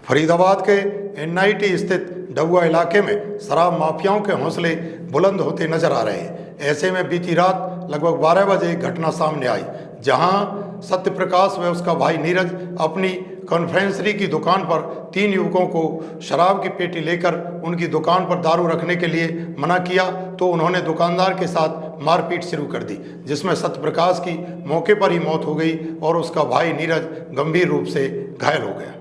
फरीदाबाद के NIT स्थित डबुआ इलाके में शराब माफियाओं के हौसले बुलंद होते नजर आ रहे हैं। ऐसे में बीती रात लगभग 12 बजे एक घटना सामने आई, जहां सत्यप्रकाश व उसका भाई नीरज अपनी कन्फेक्शनरी की दुकान पर 3 युवकों को शराब की पेटी लेकर उनकी दुकान पर दारू रखने के लिए मना किया तो उन्होंने दुकानदार के साथ मारपीट शुरू कर दी, जिसमें सत्यप्रकाश की मौके पर ही मौत हो गई और उसका भाई नीरज गंभीर रूप से घायल हो गया।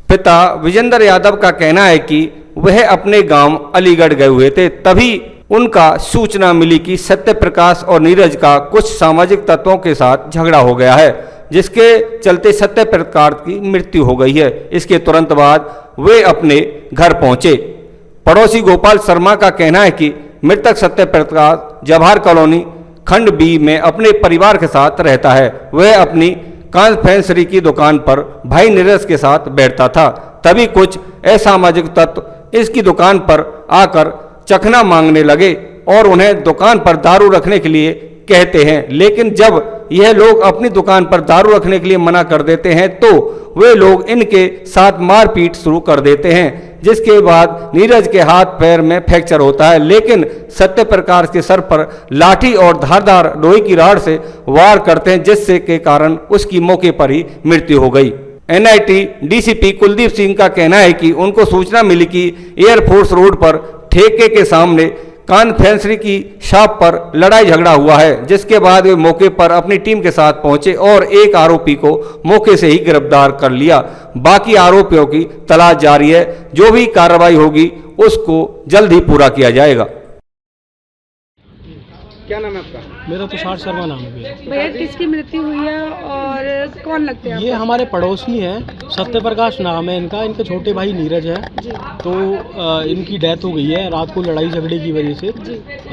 पिता विजेंद्र यादव का कहना है कि वह अपने गांव अलीगढ़ गए हुए थे, तभी उनका सूचना मिली कि सत्यप्रकाश और नीरज का कुछ सामाजिक तत्वों के साथ झगड़ा हो गया है, जिसके चलते सत्यप्रकाश की मृत्यु हो गई है। इसके तुरंत बाद वे अपने घर पहुंचे। पड़ोसी गोपाल शर्मा का कहना है कि मृतक सत्यप्रकाश जवाहर कॉलोनी खंड बी में अपने परिवार के साथ रहता है। वह अपनी कन्फेक्शनरी की दुकान पर भाई नीरज के साथ बैठता था, तभी कुछ असामाजिक तत्व इसकी दुकान पर आकर चखना मांगने लगे और उन्हें दुकान पर दारू रखने के लिए कहते हैं। लेकिन जब यह लोग अपनी दुकान पर दारू रखने के लिए मना कर देते हैं तो वे लोग इनके साथ मारपीट शुरू कर देते हैं, जिसके बाद नीरज के हाथ पैर में फ्रैक्चर होता है। लेकिन सत्यप्रकाश के सर पर लाठी और धारदार लोहे की राड से वार करते हैं, जिससे के कारण उसकी मौके पर ही मृत्यु हो गई। NIT DCP कुलदीप सिंह का कहना है कि उनको सूचना मिली कि एयरफोर्स रोड पर ठेके के सामने कन्फेक्शनरी की शॉप पर लड़ाई झगड़ा हुआ है, जिसके बाद वे मौके पर अपनी टीम के साथ पहुंचे और एक आरोपी को मौके से ही गिरफ्तार कर लिया। बाकी आरोपियों की तलाश जारी है। जो भी कार्रवाई होगी उसको जल्द ही पूरा किया जाएगा। क्या नाम है आपका? मेरा तुषार शर्मा नाम है भैया। भैया किसकी मृत्यु हुई है और कौन लगते हैं? ये हमारे पड़ोसी हैं, सत्यप्रकाश नाम है इनका। इनके छोटे भाई नीरज है, तो इनकी डेथ हो गई है रात को लड़ाई झगड़े की वजह से।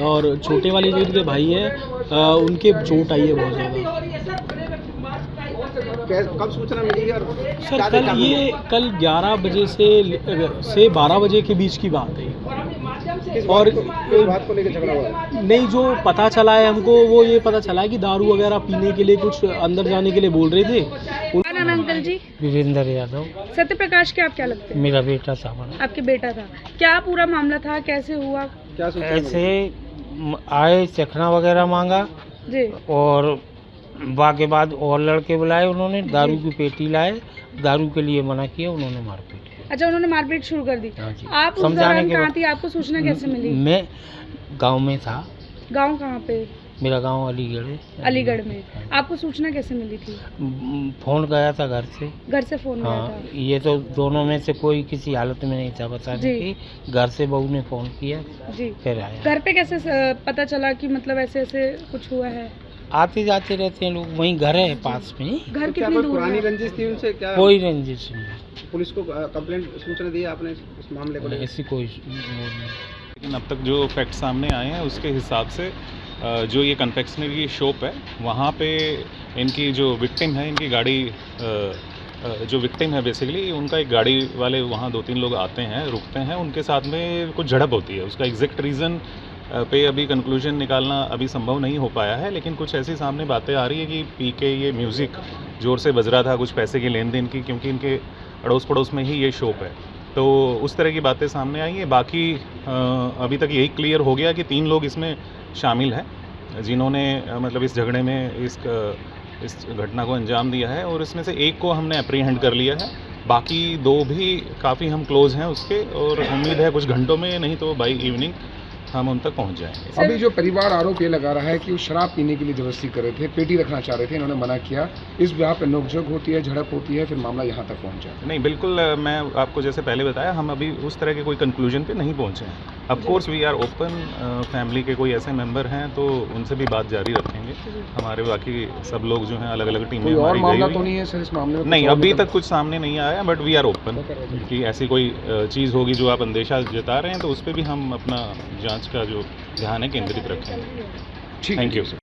और छोटे वाले जो इनके भाई हैं उनके चोट आई है बहुत ज़्यादा। कब सूचना मिली और सर कल 11 बजे से 12 बजे के बीच की बात है। और किस बात को लेकर झगड़ा हुआ? नहीं, जो पता चला है हमको वो ये पता चला है कि दारू वगैरह पीने के लिए कुछ अंदर जाने के लिए बोल रहे थे। क्या नाम है अंकल जी? विजेंद्र यादव। सत्यप्रकाश के आप क्या लगते हैं? मेरा बेटा था। आपके बेटा था। क्या पूरा मामला था, कैसे हुआ? क्या सूचना ऐसे आए, चखना वगैरह मांगा जी। और के बाद और लड़के बुलाए, उन्होंने दारू की पेटी लाए, दारू के लिए मना किया, उन्होंने मारपीट। अच्छा, उन्होंने मारपीट शुरू कर दी। हाँ जी। आप उस दौरान कहाँ थी? आपको सूचना कैसे मिली? मैं गांव में था। गांव कहाँ पे? मेरा गांव अलीगढ़ है। अलीगढ़ में। आपको सूचना कैसे मिली थी? फोन गया था घर से। घर से फोन गया था? ये तो दोनों में से कोई किसी हालत में नहीं था बताने की। घर से बहू ने फोन किया जी, फिर आया। घर पे कैसे पता चला कि मतलब ऐसे ऐसे कुछ हुआ है? आते जाते रहते हैं लोग, वहीं घर है पास में। घर क्या कितनी दूर पुरानी है? रंजिश थी उनसे? क्या कोई रंजिश नहीं, पुलिस को कंप्लेंट सूचना दी आपने इस मामले को लेकर? ऐसी कोई वो नहीं। लेकिन अब तक जो फैक्ट सामने आए हैं उसके हिसाब से जो ये कन्फेक्शनरी की शॉप है वहाँ पे इनकी जो विक्टिम है, इनकी गाड़ी जो विक्टिम है बेसिकली उनका एक गाड़ी वाले वहाँ 2-3 लोग आते हैं, रुकते हैं, उनके साथ में कुछ झड़प होती है। उसका एग्जैक्ट रीज़न पे अभी कंक्लूजन निकालना अभी संभव नहीं हो पाया है, लेकिन कुछ ऐसी सामने बातें आ रही है कि पी के ये म्यूज़िक ज़ोर से बज रहा था, कुछ पैसे के लेन देन की, क्योंकि इनके अड़ोस पड़ोस में ही ये शॉप है। तो उस तरह की बातें सामने आई हैं। बाकी अभी तक यही क्लियर हो गया कि 3 लोग इसमें शामिल हैं जिन्होंने मतलब इस झगड़े में इस घटना को अंजाम दिया है, और इसमें से एक को हमने अप्रीहेंड कर लिया है। बाकी 2 भी काफ़ी हम क्लोज हैं उसके, और उम्मीद है कुछ घंटों में, नहीं तो बाई इवनिंग हम उन तक पहुंच जाएंगे। अभी जो परिवार आरोप ये लगा रहा है कि वो शराब पीने के लिए जबरदस्ती कर रहे थे, पेटी रखना चाह रहे थे, इन्होंने मना किया। इस ब्याह पे नोकझोंक होती है, झड़प होती है, फिर मामला यहाँ तक पहुँचा। नहीं, बिल्कुल, मैं आपको जैसे पहले बताया, हम अभी उस तरह के कोई कंक्लूजन पे नहीं पहुंचे हैं। Of course we are open. Family के कोई ऐसे मेंबर हैं तो उनसे भी बात जारी रखेंगे। हमारे बाकी सब लोग जो हैं अलग अलग टीमें और हमारी मामला गई तो हुई नहीं है सर इस मामले में? नहीं, अभी तक कुछ सामने नहीं आया, बट वी आर ओपन कि ऐसी कोई चीज़ होगी जो आप अंदेशा जता रहे हैं तो उस पर भी हम अपना जांच का जो ध्यान है केंद्रित रखेंगे। Thank you sir.